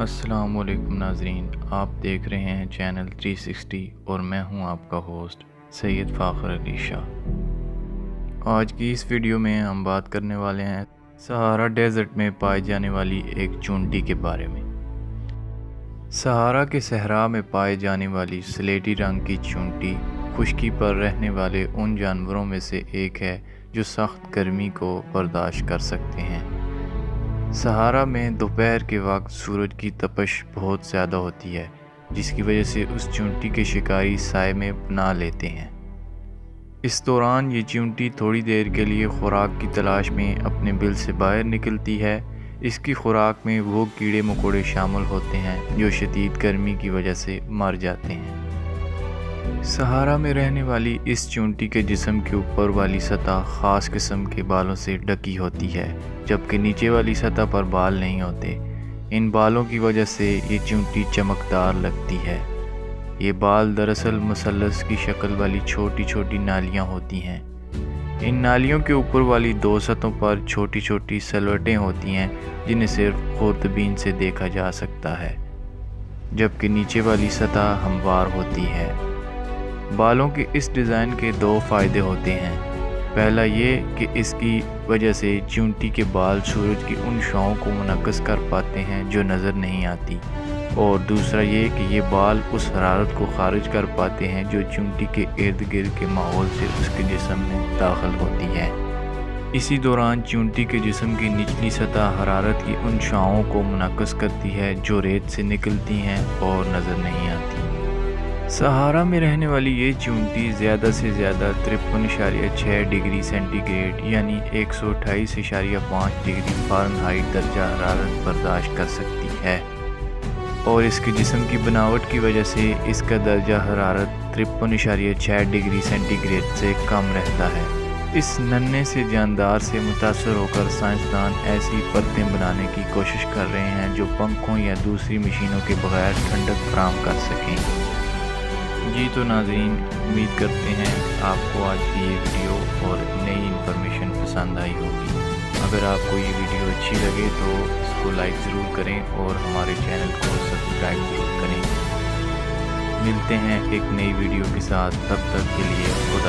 अस्सलाम वालेकुम नाज़रीन, आप देख रहे हैं चैनल 360 और मैं हूं आपका होस्ट सैयद फ़ाखर अली शाह। आज की इस वीडियो में हम बात करने वाले हैं सहारा डेज़र्ट में पाई जाने वाली एक चूंटी के बारे में। सहारा के सहरा में पाए जाने वाली स्लेटी रंग की चूंटी खुश्की पर रहने वाले उन जानवरों में से एक है जो सख्त गर्मी को बर्दाश्त कर सकते हैं। सहारा में दोपहर के वक्त सूरज की तपश बहुत ज़्यादा होती है, जिसकी वजह से उस चूंटी के शिकारी साए में पनाह लेते हैं। इस दौरान ये चूंटी थोड़ी देर के लिए खुराक की तलाश में अपने बिल से बाहर निकलती है। इसकी खुराक में वो कीड़े मकोड़े शामिल होते हैं जो शदीद गर्मी की वजह से मर जाते हैं। सहारा में रहने वाली इस चूंटी के जिस्म के ऊपर वाली सतह ख़ास किस्म के बालों से ढकी होती है, जबकि नीचे वाली सतह पर बाल नहीं होते। इन बालों की वजह से ये चूंटी चमकदार लगती है। ये बाल दरअसल मुसल्लस की शक्ल वाली छोटी छोटी नालियाँ होती हैं। इन नालियों के ऊपर वाली दो सतहों पर छोटी छोटी सलवटें होती हैं, जिन्हें सिर्फ खुर्दबीन से देखा जा सकता है, जबकि नीचे वाली सतह हमवार होती है। बालों के इस डिज़ाइन के दो फ़ायदे होते हैं। पहला ये कि इसकी वजह से चूंटी के बाल सूरज की उन शाओं को मुनक्कस कर पाते हैं जो नज़र नहीं आती, और दूसरा ये कि ये बाल उस हरारत को खारिज कर पाते हैं जो चूंटी के इर्द गिर्द के माहौल से उसके जिस्म में दाखिल होती है। इसी दौरान चूंटी के जिस्म की निचली सतह हरारत की उन शाओं को मुनक्कस करती है जो रेत से निकलती हैं और नज़र नहीं आती। सहारा में रहने वाली ये चूंटी ज़्यादा से ज़्यादा 53.6 डिग्री सेंटीग्रेड यानी 128.5 डिग्री फ़ारेनहाइट दर्जा हरारत बर्दाश्त कर सकती है, और इसके जिस्म की बनावट की वजह से इसका दर्जा हरारत 53.6 डिग्री सेंटीग्रेड से कम रहता है। इस नन्हे से जानदार से मुतासर होकर साइंसदान ऐसी परतें बनाने की कोशिश कर रहे हैं जो पंखों या दूसरी मशीनों के बगैर ठंडक फराहम कर सकें। जी तो नाज़रीन, उम्मीद करते हैं आपको आज की ये वीडियो और नई इन्फॉर्मेशन पसंद आई होगी। अगर आपको ये वीडियो अच्छी लगे तो इसको लाइक ज़रूर करें और हमारे चैनल को सब्सक्राइब ज़रूर करें। मिलते हैं एक नई वीडियो के साथ, तब तक के लिए खुदा।